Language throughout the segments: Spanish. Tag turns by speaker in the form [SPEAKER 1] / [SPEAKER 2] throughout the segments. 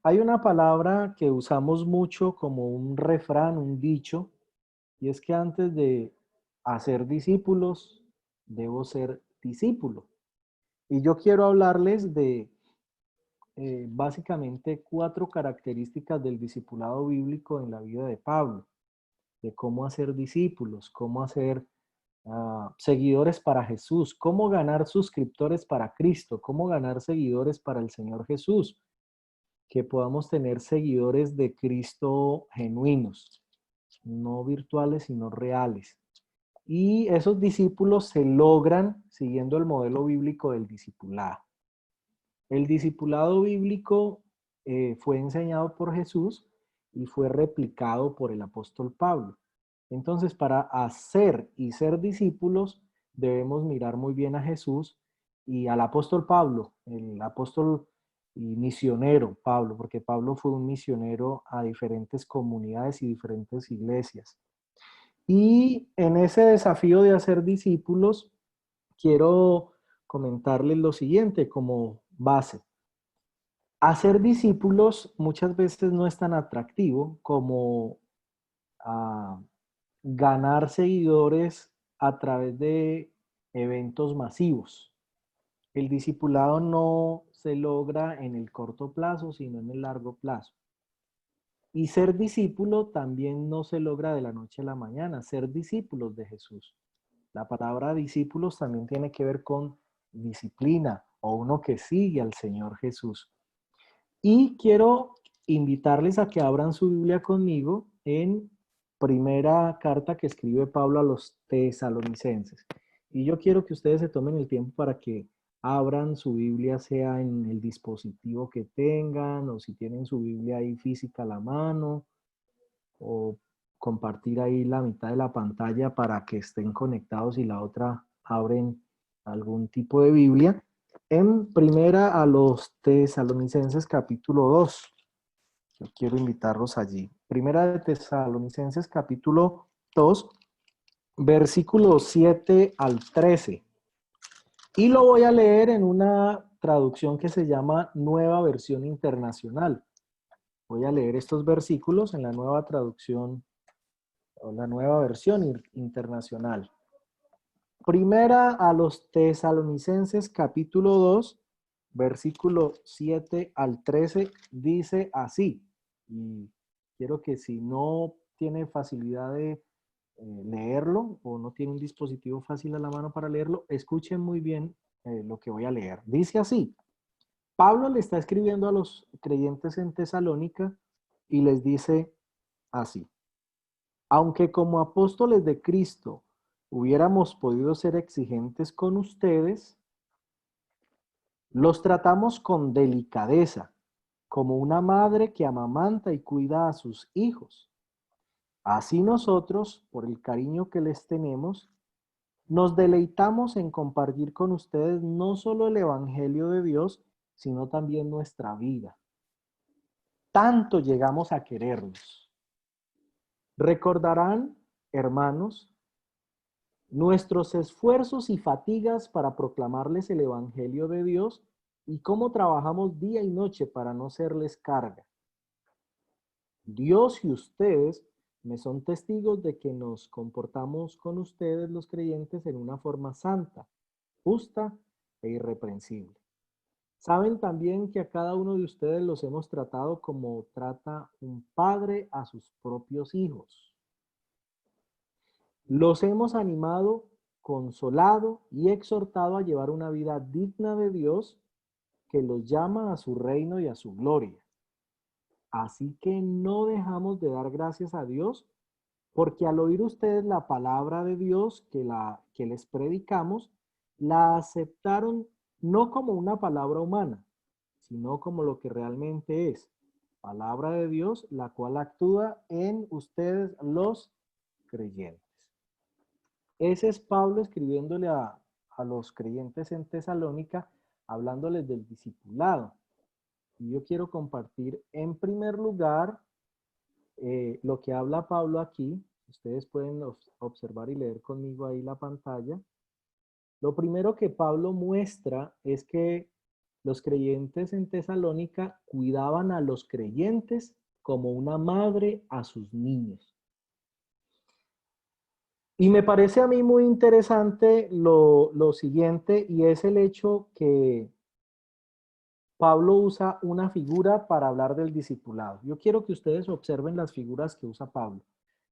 [SPEAKER 1] Hay una palabra que usamos mucho como un refrán, un dicho, y es que antes de hacer discípulos, debo ser discípulo. Y yo quiero hablarles de básicamente 4 características del discipulado bíblico en la vida de Pablo, de cómo hacer discípulos, cómo hacer seguidores para Jesús, cómo ganar suscriptores para Cristo, cómo ganar seguidores para el Señor Jesús, que podamos tener seguidores de Cristo genuinos, no virtuales, sino reales. Y esos discípulos se logran siguiendo el modelo bíblico del discipulado. El discipulado bíblico fue enseñado por Jesús y fue replicado por el apóstol Pablo. Entonces, para hacer y ser discípulos, debemos mirar muy bien a Jesús y al apóstol Pablo, el apóstol y misionero Pablo, porque Pablo fue un misionero a diferentes comunidades y diferentes iglesias. Y en ese desafío de hacer discípulos, quiero comentarles lo siguiente como base. Hacer discípulos muchas veces no es tan atractivo como ah, ganar seguidores a través de eventos masivos. El discipulado no se logra en el corto plazo, sino en el largo plazo. Y ser discípulo también no se logra de la noche a la mañana, ser discípulos de Jesús. La palabra discípulos también tiene que ver con disciplina o uno que sigue al Señor Jesús. Y quiero invitarles a que abran su Biblia conmigo en primera carta que escribe Pablo a los tesalonicenses. Y yo quiero que ustedes se tomen el tiempo para que abran su Biblia, sea en el dispositivo que tengan, o si tienen su Biblia ahí física a la mano, o compartir ahí la mitad de la pantalla para que estén conectados y la otra abren algún tipo de Biblia. En primera a los Tesalonicenses capítulo 2. Yo quiero invitarlos allí. Primera de Tesalonicenses capítulo 2, versículos 7 al 13. Y lo voy a leer en una traducción que se llama Nueva Versión Internacional. Voy a leer estos versículos en la nueva traducción o la nueva versión internacional. Primera a los Tesalonicenses capítulo 2, versículo 7 al 13, dice así. Y quiero que si no tiene facilidad de leerlo o no tiene un dispositivo fácil a la mano para leerlo, escuchen muy bien lo que voy a leer. Dice así, Pablo le está escribiendo a los creyentes en Tesalónica y les dice así. Aunque como apóstoles de Cristo hubiéramos podido ser exigentes con ustedes, los tratamos con delicadeza, como una madre que amamanta y cuida a sus hijos. Así nosotros, por el cariño que les tenemos, nos deleitamos en compartir con ustedes no solo el Evangelio de Dios, sino también nuestra vida. Tanto llegamos a quererlos. Recordarán, hermanos, nuestros esfuerzos y fatigas para proclamarles el Evangelio de Dios y cómo trabajamos día y noche para no serles carga. Dios y ustedes me son testigos de que nos comportamos con ustedes los creyentes en una forma santa, justa e irreprensible. Saben también que a cada uno de ustedes los hemos tratado como trata un padre a sus propios hijos. Los hemos animado, consolado y exhortado a llevar una vida digna de Dios que los llama a su reino y a su gloria. Así que no dejamos de dar gracias a Dios porque al oír ustedes la palabra de Dios que les predicamos, la aceptaron no como una palabra humana, sino como lo que realmente es, palabra de Dios, la cual actúa en ustedes los creyentes. Ese es Pablo escribiéndole a los creyentes en Tesalónica, hablándoles del discipulado. Y yo quiero compartir en primer lugar lo que habla Pablo aquí. Ustedes pueden observar y leer conmigo ahí la pantalla. Lo primero que Pablo muestra es que Los creyentes en Tesalónica cuidaban a los creyentes como una madre a sus niños. Y me parece a mí muy interesante lo siguiente, y es el hecho que Pablo usa una figura para hablar del discipulado. Yo quiero que ustedes observen las figuras que usa Pablo.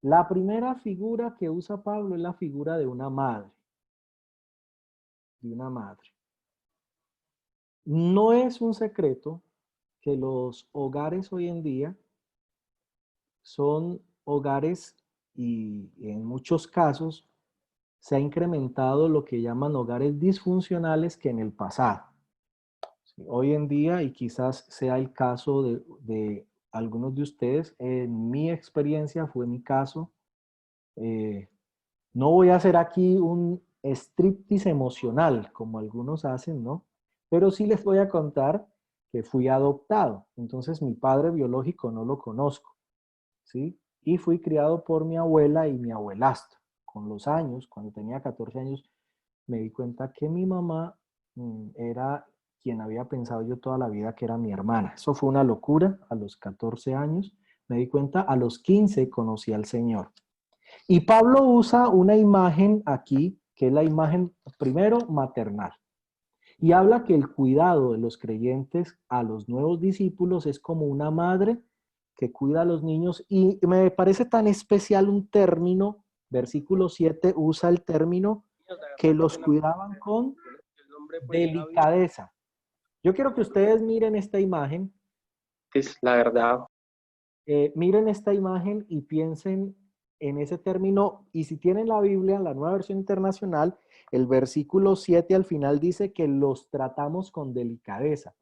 [SPEAKER 1] La primera figura que usa Pablo es la figura de una madre. De una madre. No es un secreto que los hogares hoy en día son hogares y en muchos casos se ha incrementado lo que llaman hogares disfuncionales que en el pasado. Sí, hoy en día, y quizás sea el caso de algunos de ustedes, en mi experiencia fue mi caso. No voy a hacer aquí un striptease emocional como algunos hacen, ¿no? Pero sí les voy a contar que fui adoptado. Entonces mi padre biológico no lo conozco, ¿sí? Y fui criado por mi abuela y mi abuelastro. Con los años, cuando tenía 14 años, me di cuenta que mi mamá era quien había pensado yo toda la vida que era mi hermana. Eso fue una locura a los 14 años. Me di cuenta, a los 15 conocí al Señor. Y Pablo usa una imagen aquí, que es la imagen primero maternal. Y habla que el cuidado de los creyentes a los nuevos discípulos es como una madre que cuida a los niños. Y me parece tan especial un término, versículo 7 usa el término que los cuidaban con delicadeza. Yo quiero que ustedes miren esta imagen.
[SPEAKER 2] Es la verdad.
[SPEAKER 1] Miren esta imagen y piensen en ese término. Y si tienen la Biblia, la Nueva Versión Internacional, el versículo 7 al final dice que los tratamos con delicadeza.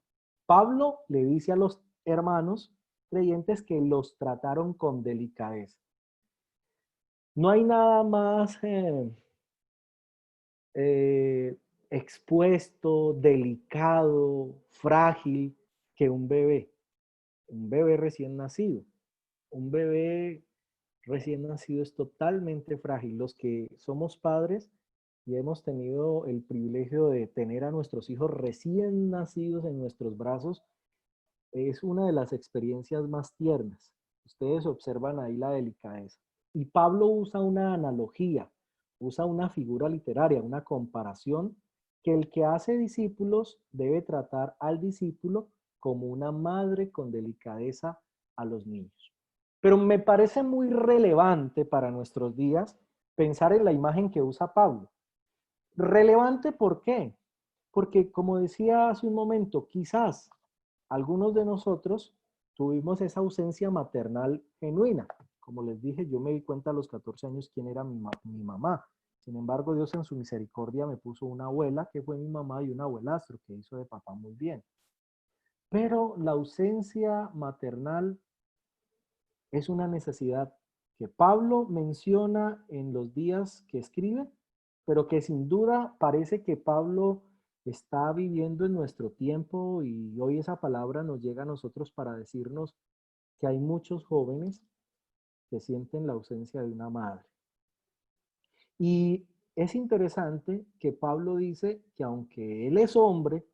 [SPEAKER 1] Pablo le dice a los hermanos creyentes que los trataron con delicadeza. No hay nada más expuesto, delicado, frágil que un bebé recién nacido. Un bebé recién nacido es totalmente frágil. Los que somos padres y hemos tenido el privilegio de tener a nuestros hijos recién nacidos en nuestros brazos, es una de las experiencias más tiernas. Ustedes observan ahí la delicadeza. Y Pablo usa una analogía, usa una figura literaria, una comparación, que el que hace discípulos debe tratar al discípulo como una madre con delicadeza a los niños. Pero me parece muy relevante para nuestros días pensar en la imagen que usa Pablo. Relevante, ¿por qué? Porque, como decía hace un momento, quizás algunos de nosotros tuvimos esa ausencia maternal genuina. Como les dije, yo me di cuenta a los 14 años quién era mi mamá. Sin embargo, Dios en su misericordia me puso una abuela que fue mi mamá y un abuelastro que hizo de papá muy bien. Pero la ausencia maternal es una necesidad que Pablo menciona en los días que escribe, pero que sin duda parece que Pablo está viviendo en nuestro tiempo, y hoy esa palabra nos llega a nosotros para decirnos que hay muchos jóvenes que sienten la ausencia de una madre. Y es interesante que Pablo dice que aunque él es hombre,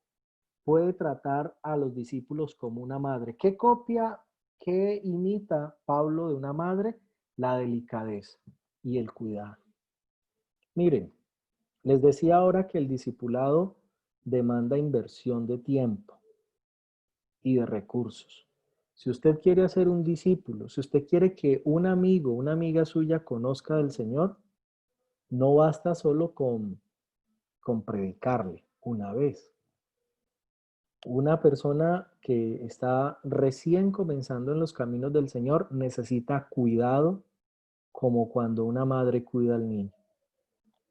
[SPEAKER 1] puede tratar a los discípulos como una madre. ¿Qué copia, qué imita Pablo de una madre? La delicadeza y el cuidado. Miren, les decía ahora que el discipulado demanda inversión de tiempo y de recursos. Si usted quiere hacer un discípulo, si usted quiere que un amigo, una amiga suya conozca del Señor, no basta solo con predicarle una vez. Una persona que está recién comenzando en los caminos del Señor necesita cuidado como cuando una madre cuida al niño.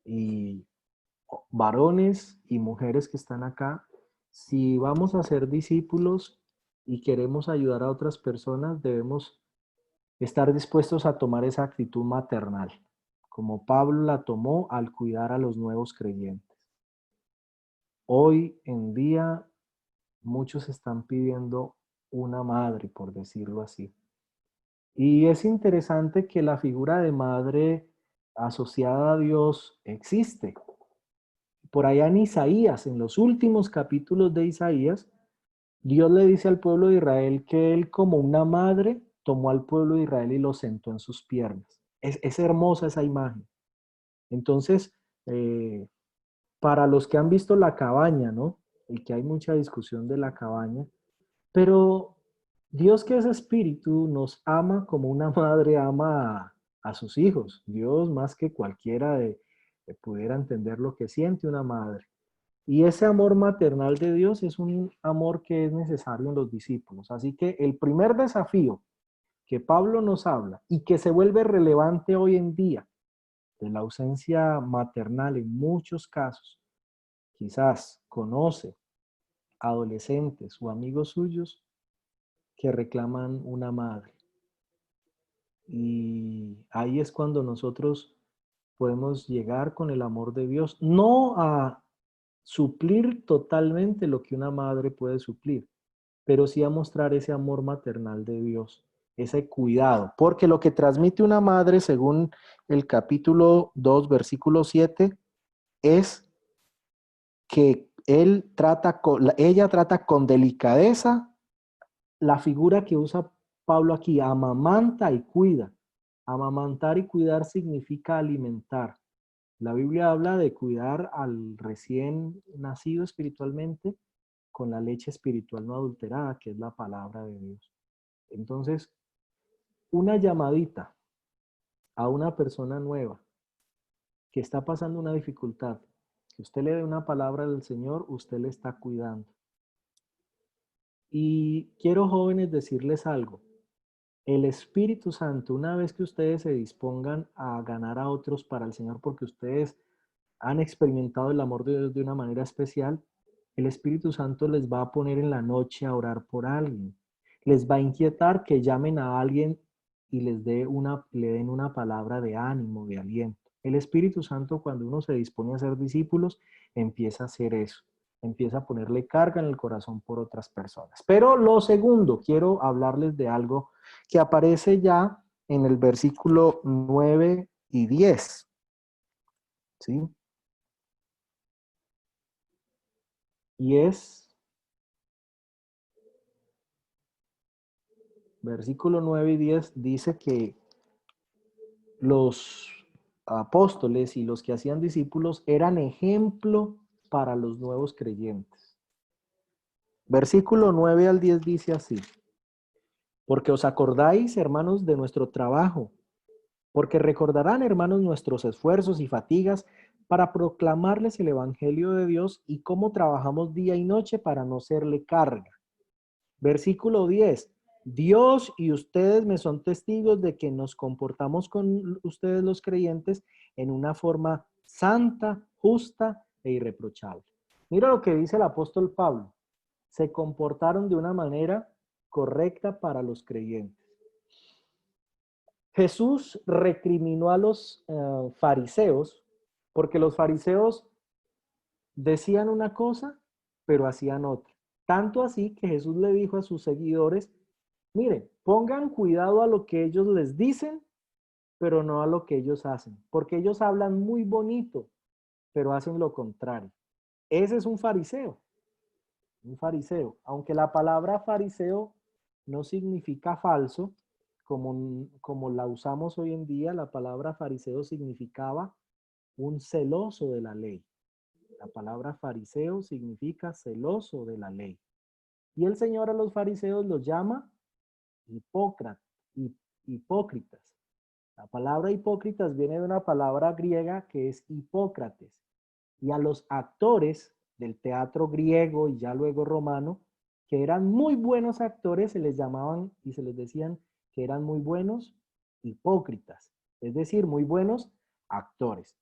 [SPEAKER 1] Y varones y mujeres que están acá, si vamos a ser discípulos y queremos ayudar a otras personas, debemos estar dispuestos a tomar esa actitud maternal, como Pablo la tomó al cuidar a los nuevos creyentes. Hoy en día muchos están pidiendo una madre, por decirlo así. Y es interesante que la figura de madre asociada a Dios existe. Por allá en Isaías, en los últimos capítulos de Isaías, Dios le dice al pueblo de Israel que Él como una madre tomó al pueblo de Israel y lo sentó en sus piernas. Es hermosa esa imagen. Entonces, eh, para los que han visto La Cabaña, ¿no? Y que hay mucha discusión de La Cabaña, pero Dios, que es espíritu, nos ama como una madre ama a sus hijos. Dios, más que cualquiera pudiera entender lo que siente una madre. Y ese amor maternal de Dios es un amor que es necesario en los discípulos. Así que el primer desafío que Pablo nos habla y que se vuelve relevante hoy en día, de la ausencia maternal en muchos casos, quizás conoce adolescentes o amigos suyos que reclaman una madre. Y ahí es cuando nosotros podemos llegar con el amor de Dios, no a suplir totalmente lo que una madre puede suplir, pero sí a mostrar ese amor maternal de Dios, ese cuidado, porque lo que transmite una madre, según el capítulo 2, versículo 7, es que ella trata con delicadeza la figura que usa Pablo aquí, amamanta y cuida. Amamantar y cuidar significa alimentar. La Biblia habla de cuidar al recién nacido espiritualmente con la leche espiritual no adulterada, que es la palabra de Dios. Entonces, una llamadita a una persona nueva que está pasando una dificultad, que usted le dé una palabra del Señor, usted le está cuidando. Y quiero, jóvenes, decirles algo. El Espíritu Santo, una vez que ustedes se dispongan a ganar a otros para el Señor, porque ustedes han experimentado el amor de Dios de una manera especial, el Espíritu Santo les va a poner en la noche a orar por alguien. Les va a inquietar que llamen a alguien y le den una palabra de ánimo, de aliento. El Espíritu Santo, cuando uno se dispone a ser discípulos, empieza a hacer eso. Empieza a ponerle carga en el corazón por otras personas. Pero lo segundo, quiero hablarles de algo que aparece ya en el versículo 9 y 10. ¿Sí? Y es, versículo 9 y 10 dice que los apóstoles y los que hacían discípulos eran ejemplo para los nuevos creyentes. Versículo 9 al 10 dice así: porque os acordáis, hermanos, de nuestro trabajo, porque recordarán, hermanos, nuestros esfuerzos y fatigas para proclamarles el Evangelio de Dios y cómo trabajamos día y noche para no serle carga. Versículo 10. Dios y ustedes me son testigos de que nos comportamos con ustedes los creyentes en una forma santa, justa e irreprochable. Mira lo que dice el apóstol Pablo. Se comportaron de una manera correcta para los creyentes. Jesús recriminó a los fariseos porque los fariseos decían una cosa, pero hacían otra. Tanto así que Jesús le dijo a sus seguidores: miren, pongan cuidado a lo que ellos les dicen, pero no a lo que ellos hacen, porque ellos hablan muy bonito, pero hacen lo contrario. Ese es un fariseo. Aunque la palabra fariseo no significa falso, como la usamos hoy en día, la palabra fariseo significaba un celoso de la ley. La palabra fariseo significa celoso de la ley. Y el Señor a los fariseos los llama hipócritas. La palabra hipócritas viene de una palabra griega que es Hipócrates. Y a los actores del teatro griego y ya luego romano, que eran muy buenos actores, se les llamaban y se les decían que eran muy buenos hipócritas, es decir, muy buenos actores.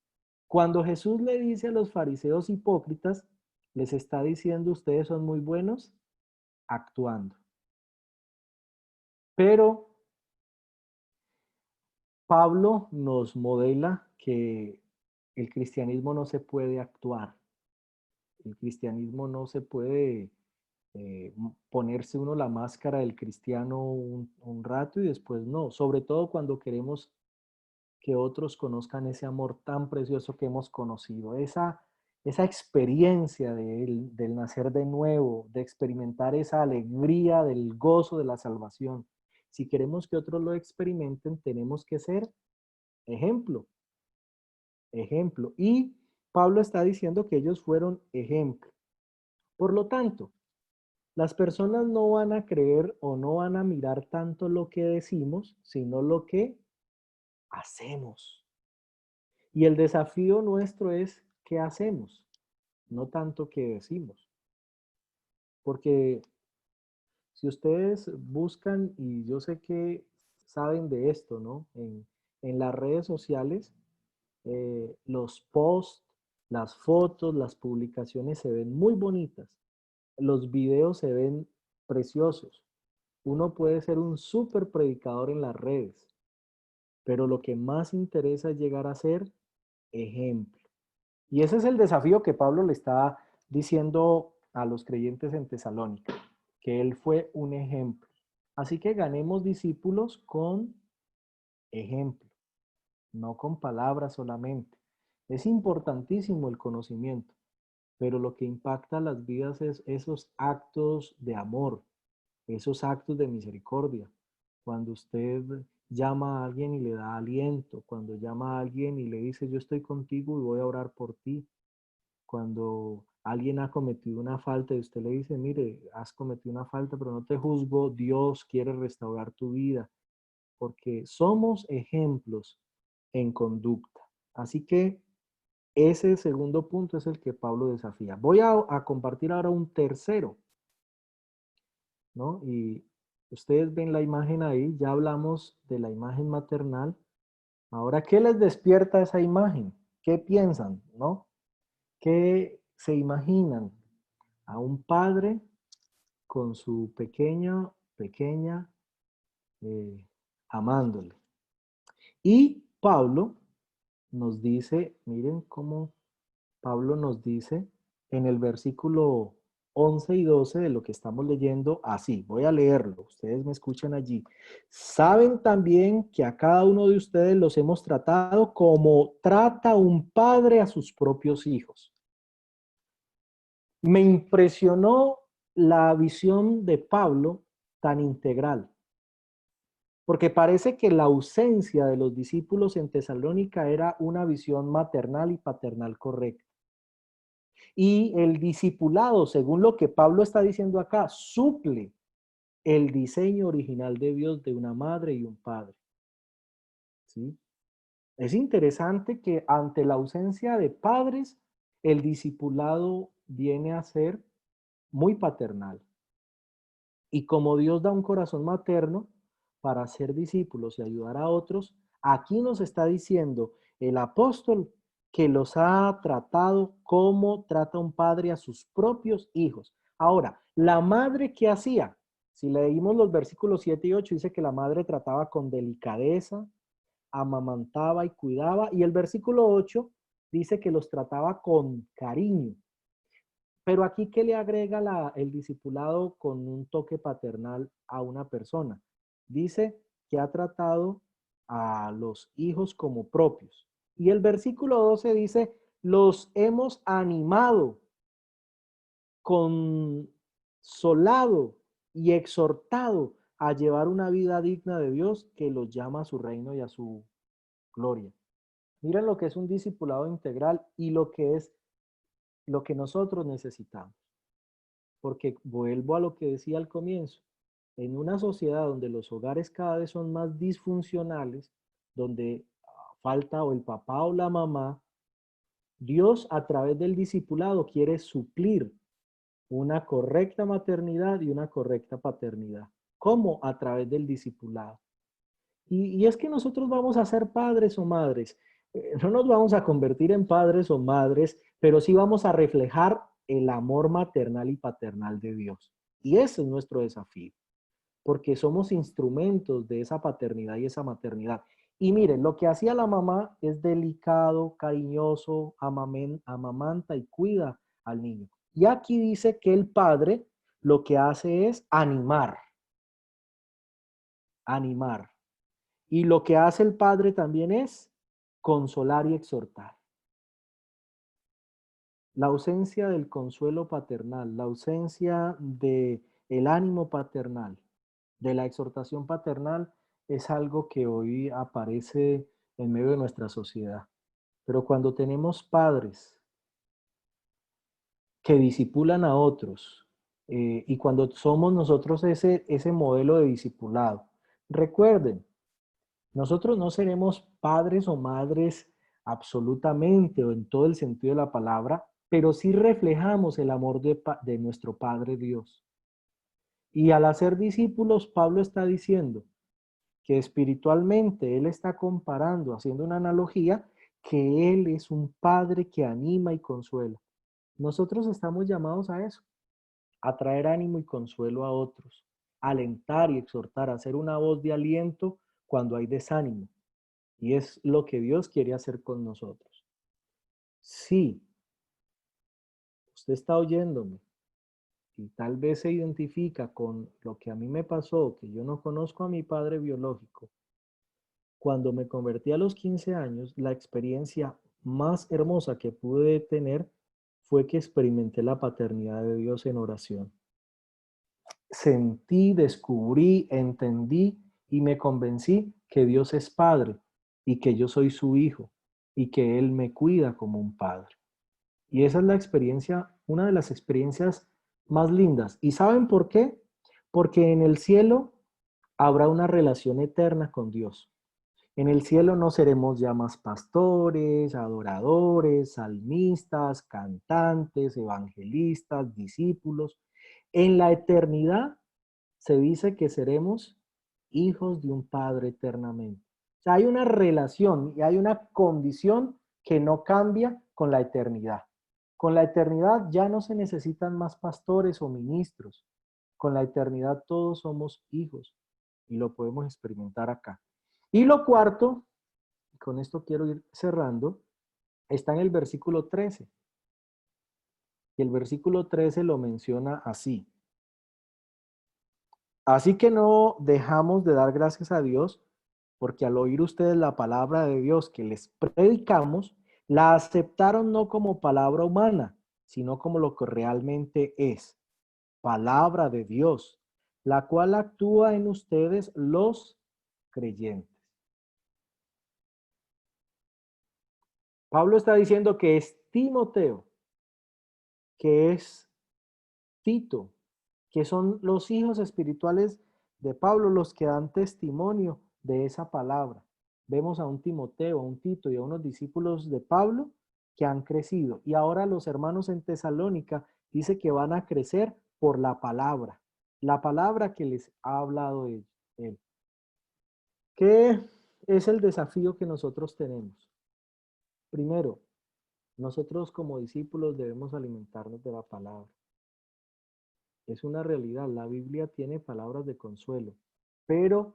[SPEAKER 1] Cuando Jesús le dice a los fariseos hipócritas, les está diciendo: ustedes son muy buenos actuando. Pero Pablo nos modela que el cristianismo no se puede actuar. El cristianismo no se puede ponerse uno la máscara del cristiano un rato y después no. Sobre todo cuando queremos que otros conozcan ese amor tan precioso que hemos conocido. esa experiencia del nacer de nuevo, de experimentar esa alegría del gozo de la salvación. Si queremos que otros lo experimenten, tenemos que ser ejemplo, ejemplo. Y Pablo está diciendo que ellos fueron ejemplo. Por lo tanto, las personas no van a creer o no van a mirar tanto lo que decimos, sino lo que hacemos. Y el desafío nuestro es qué hacemos, no tanto qué decimos. Porque si ustedes buscan, y yo sé que saben de esto, ¿no? En las redes sociales, los posts, las fotos, las publicaciones se ven muy bonitas. Los videos se ven preciosos. Uno puede ser un súper predicador en las redes, pero lo que más interesa es llegar a ser ejemplo. Y ese es el desafío que Pablo le está diciendo a los creyentes en Tesalónica, que él fue un ejemplo. Así que ganemos discípulos con ejemplo, no con palabras solamente. Es importantísimo el conocimiento, pero lo que impacta las vidas es esos actos de amor, esos actos de misericordia. Cuando usted llama a alguien y le da aliento, cuando llama a alguien y le dice, yo estoy contigo y voy a orar por ti. Cuando alguien ha cometido una falta y usted le dice, mire, has cometido una falta, pero no te juzgo, Dios quiere restaurar tu vida, porque somos ejemplos en conducta. Así que ese segundo punto es el que Pablo desafía. Voy a compartir ahora un tercero, ¿no? Y ustedes ven la imagen ahí, ya hablamos de la imagen maternal. Ahora, ¿qué les despierta esa imagen? ¿Qué piensan, no? ¿Qué se imaginan? A un padre con su pequeña, eh, amándole. Y Pablo nos dice, miren cómo Pablo nos dice en el versículo 11 y 12 de lo que estamos leyendo, así, voy a leerlo, ustedes me escuchan allí. Saben también que a cada uno de ustedes los hemos tratado como trata un padre a sus propios hijos. Me impresionó la visión de Pablo tan integral, porque parece que la ausencia de los discípulos en Tesalónica era una visión maternal y paternal correcta. Y el discipulado, según lo que Pablo está diciendo acá, suple el diseño original de Dios de una madre y un padre. ¿Sí? Es interesante que ante la ausencia de padres, el discipulado viene a ser muy paternal. Y como Dios da un corazón materno para ser discípulos y ayudar a otros, aquí nos está diciendo el apóstol que los ha tratado como trata un padre a sus propios hijos. Ahora, la madre, ¿qué hacía? Si leímos los versículos 7 y 8, dice que la madre trataba con delicadeza, amamantaba y cuidaba. Y el versículo 8 dice que los trataba con cariño. Pero aquí, ¿qué le agrega el discipulado con un toque paternal a una persona? Dice que ha tratado a los hijos como propios. Y el versículo 12 dice, los hemos animado, consolado y exhortado a llevar una vida digna de Dios que los llama a su reino y a su gloria. Miren lo que es un discipulado integral y lo que es lo que nosotros necesitamos. Porque vuelvo a lo que decía al comienzo, en una sociedad donde los hogares cada vez son más disfuncionales, donde falta o el papá o la mamá, Dios a través del discipulado quiere suplir una correcta maternidad y una correcta paternidad. ¿Cómo? A través del discipulado. Y es que nosotros vamos a ser padres o madres. No nos vamos a convertir en padres o madres, pero sí vamos a reflejar el amor maternal y paternal de Dios. Y ese es nuestro desafío, porque somos instrumentos de esa paternidad y esa maternidad. Y miren, lo que hacía la mamá es delicado, cariñoso, amamanta y cuida al niño. Y aquí dice que el padre lo que hace es animar, animar. Y lo que hace el padre también es consolar y exhortar. La ausencia del consuelo paternal, la ausencia de el ánimo paternal, de la exhortación paternal, es algo que hoy aparece en medio de nuestra sociedad. Pero cuando tenemos padres que disipulan a otros, y cuando somos nosotros ese modelo de discipulado, recuerden, nosotros no seremos padres o madres absolutamente o en todo el sentido de la palabra, pero sí reflejamos el amor de nuestro Padre Dios. Y al hacer discípulos, Pablo está diciendo que espiritualmente él está comparando, haciendo una analogía, que él es un padre que anima y consuela. Nosotros estamos llamados a eso, a traer ánimo y consuelo a otros, a alentar y exhortar, a ser una voz de aliento cuando hay desánimo. Y es lo que Dios quiere hacer con nosotros. Si usted está oyéndome y tal vez se identifica con lo que a mí me pasó, que yo no conozco a mi padre biológico, cuando me convertí a los 15 años, la experiencia más hermosa que pude tener fue que experimenté la paternidad de Dios en oración. Sentí, descubrí, entendí y me convencí que Dios es Padre y que yo soy su hijo y que Él me cuida como un padre. Y esa es la experiencia, una de las experiencias más lindas. ¿Y saben por qué? Porque en el cielo habrá una relación eterna con Dios. En el cielo no seremos ya más pastores, adoradores, salmistas, cantantes, evangelistas, discípulos. En la eternidad se dice que seremos hijos de un Padre eternamente. O sea, hay una relación y hay una condición que no cambia con la eternidad. Con la eternidad ya no se necesitan más pastores o ministros. Con la eternidad todos somos hijos y lo podemos experimentar acá. Y lo cuarto, y con esto quiero ir cerrando, está en el versículo 13. Y el versículo 13 lo menciona así. Así que no dejamos de dar gracias a Dios, porque al oír ustedes la palabra de Dios que les predicamos, la aceptaron no como palabra humana, sino como lo que realmente es, palabra de Dios, la cual actúa en ustedes los creyentes. Pablo está diciendo que es Timoteo, que es Tito, que son los hijos espirituales de Pablo los que dan testimonio de esa palabra. Vemos a un Timoteo, a un Tito y a unos discípulos de Pablo que han crecido. Y ahora los hermanos en Tesalónica dice que van a crecer por la palabra que les ha hablado él. ¿Qué es el desafío que nosotros tenemos? Primero, nosotros como discípulos debemos alimentarnos de la palabra. Es una realidad, la Biblia tiene palabras de consuelo, pero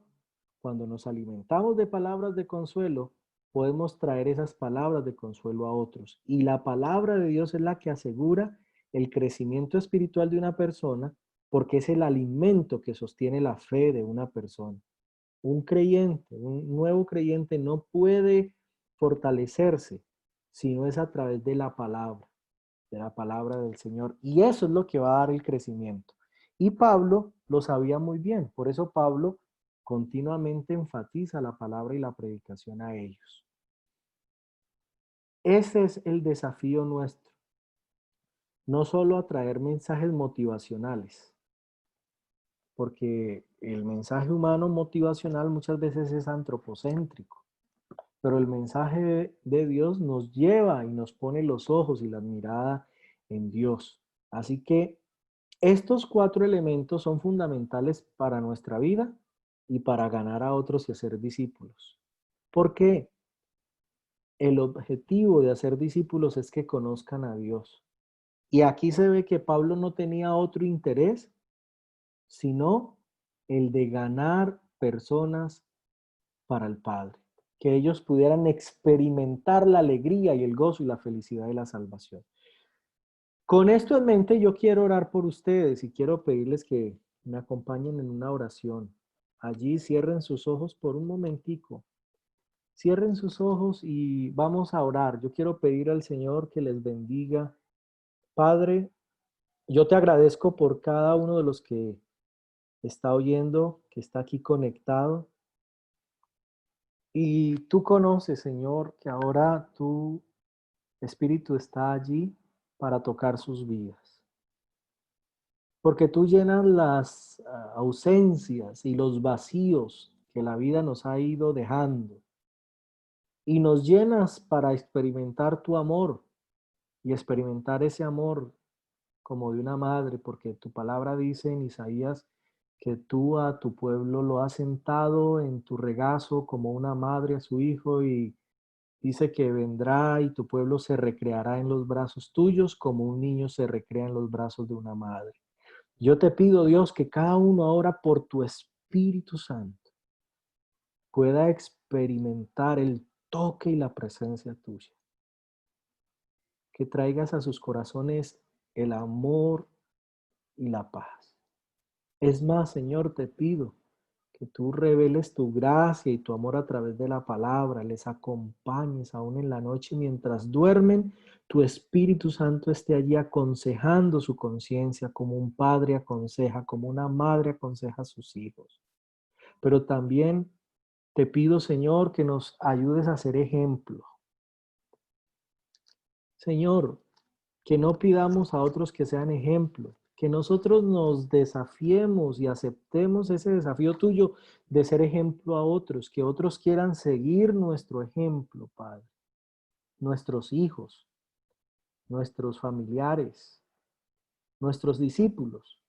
[SPEAKER 1] cuando nos alimentamos de palabras de consuelo, podemos traer esas palabras de consuelo a otros. Y la palabra de Dios es la que asegura el crecimiento espiritual de una persona, porque es el alimento que sostiene la fe de una persona. Un creyente, un nuevo creyente no puede fortalecerse si no es a través de la palabra del Señor. Y eso es lo que va a dar el crecimiento. Y Pablo lo sabía muy bien. Por eso Pablo continuamente enfatiza la palabra y la predicación a ellos. Ese es el desafío nuestro. No solo a traer mensajes motivacionales, porque el mensaje humano motivacional muchas veces es antropocéntrico, pero el mensaje de Dios nos lleva y nos pone los ojos y la mirada en Dios. Así que estos 4 elementos son fundamentales para nuestra vida y para ganar a otros y hacer discípulos. ¿Por qué? El objetivo de hacer discípulos es que conozcan a Dios. Y aquí se ve que Pablo no tenía otro interés, sino el de ganar personas para el Padre. Que ellos pudieran experimentar la alegría y el gozo y la felicidad de la salvación. Con esto en mente, yo quiero orar por ustedes y quiero pedirles que me acompañen en una oración. Allí cierren sus ojos por un momentico. Cierren sus ojos y vamos a orar. Yo quiero pedir al Señor que les bendiga Padre, yo te agradezco por cada uno de los que está oyendo, que está aquí conectado. Y tú conoces, Señor, que ahora tu Espíritu está allí para tocar sus vidas. Porque tú llenas las ausencias y los vacíos que la vida nos ha ido dejando. Y nos llenas para experimentar tu amor y experimentar ese amor como de una madre, porque tu palabra dice en Isaías que tú a tu pueblo lo has sentado en tu regazo como una madre a su hijo, y dice que vendrá y tu pueblo se recreará en los brazos tuyos como un niño se recrea en los brazos de una madre. Yo te pido, Dios, que cada uno ahora por tu Espíritu Santo pueda experimentar el toque y la presencia tuya. Que traigas a sus corazones el amor y la paz. Es más, Señor, te pido que tú reveles tu gracia y tu amor a través de la palabra, les acompañes aún en la noche mientras duermen, tu Espíritu Santo esté allí aconsejando su conciencia como un padre aconseja, como una madre aconseja a sus hijos. Pero también te pido, Señor, que nos ayudes a ser ejemplo. Señor, que no pidamos a otros que sean ejemplo, que nosotros nos desafiemos y aceptemos ese desafío tuyo de ser ejemplo a otros, que otros quieran seguir nuestro ejemplo, Padre. Nuestros hijos, nuestros familiares, nuestros discípulos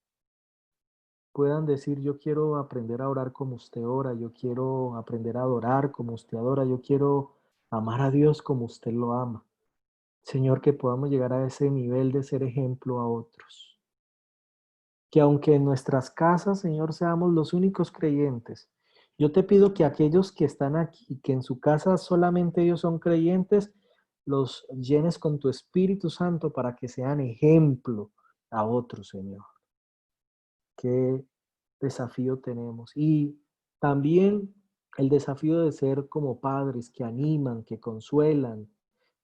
[SPEAKER 1] puedan decir: yo quiero aprender a orar como usted ora, yo quiero aprender a adorar como usted adora, yo quiero amar a Dios como usted lo ama. Señor, que podamos llegar a ese nivel de ser ejemplo a otros. Que aunque en nuestras casas, Señor, seamos los únicos creyentes, yo te pido que aquellos que están aquí, que en su casa solamente ellos son creyentes, los llenes con tu Espíritu Santo para que sean ejemplo a otros, Señor. Qué desafío tenemos. Y también el desafío de ser como padres que animan, que consuelan,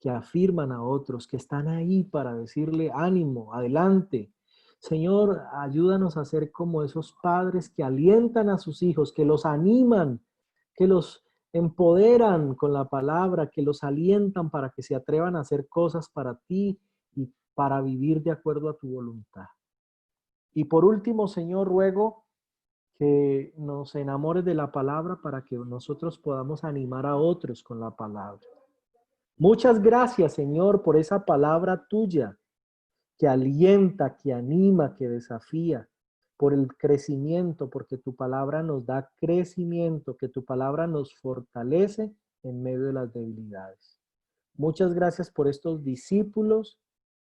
[SPEAKER 1] que afirman a otros, que están ahí para decirle: ánimo, adelante. Señor, ayúdanos a ser como esos padres que alientan a sus hijos, que los animan, que los empoderan con la palabra, que los alientan para que se atrevan a hacer cosas para ti y para vivir de acuerdo a tu voluntad. Y por último, Señor, ruego que nos enamores de la palabra para que nosotros podamos animar a otros con la palabra. Muchas gracias, Señor, por esa palabra tuya que alienta, que anima, que desafía, por el crecimiento, porque tu palabra nos da crecimiento, que tu palabra nos fortalece en medio de las debilidades. Muchas gracias por estos discípulos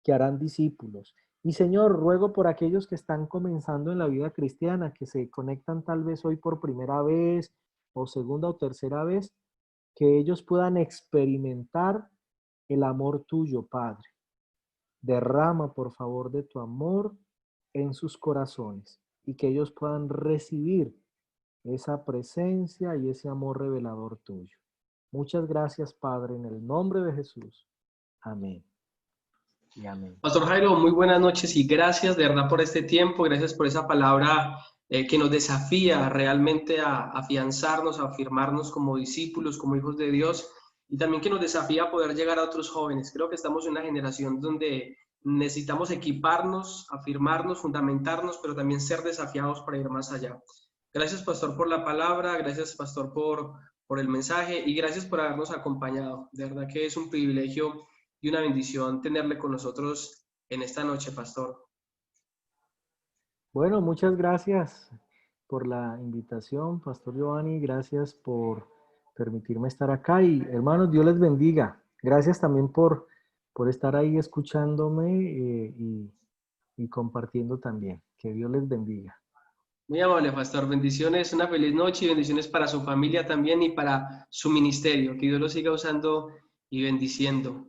[SPEAKER 1] que harán discípulos. Y Señor, ruego por aquellos que están comenzando en la vida cristiana, que se conectan tal vez hoy por primera vez o segunda o tercera vez, que ellos puedan experimentar el amor tuyo, Padre. Derrama, por favor, de tu amor en sus corazones y que ellos puedan recibir esa presencia y ese amor revelador tuyo. Muchas gracias, Padre, en el nombre de Jesús. Amén. Y amén.
[SPEAKER 2] Pastor Jairo, muy buenas noches y gracias de verdad por este tiempo, gracias por esa palabra que nos desafía realmente a afianzarnos, a afirmarnos como discípulos, como hijos de Dios, y también que nos desafía a poder llegar a otros jóvenes. Creo que estamos en una generación donde necesitamos equiparnos, afirmarnos, fundamentarnos, pero también ser desafiados para ir más allá. Gracias, Pastor, por la palabra, gracias, Pastor, por el mensaje y gracias por habernos acompañado. De verdad que es un privilegio y una bendición tenerle con nosotros en esta noche, Pastor.
[SPEAKER 1] Bueno, muchas gracias por la invitación, Pastor Giovanni. Gracias por permitirme estar acá. Y hermanos, Dios les bendiga. Gracias también por estar ahí escuchándome y compartiendo también. Que Dios les bendiga.
[SPEAKER 2] Muy amable, Pastor. Bendiciones, una feliz noche y bendiciones para su familia también y para su ministerio. Que Dios lo siga usando y bendiciendo.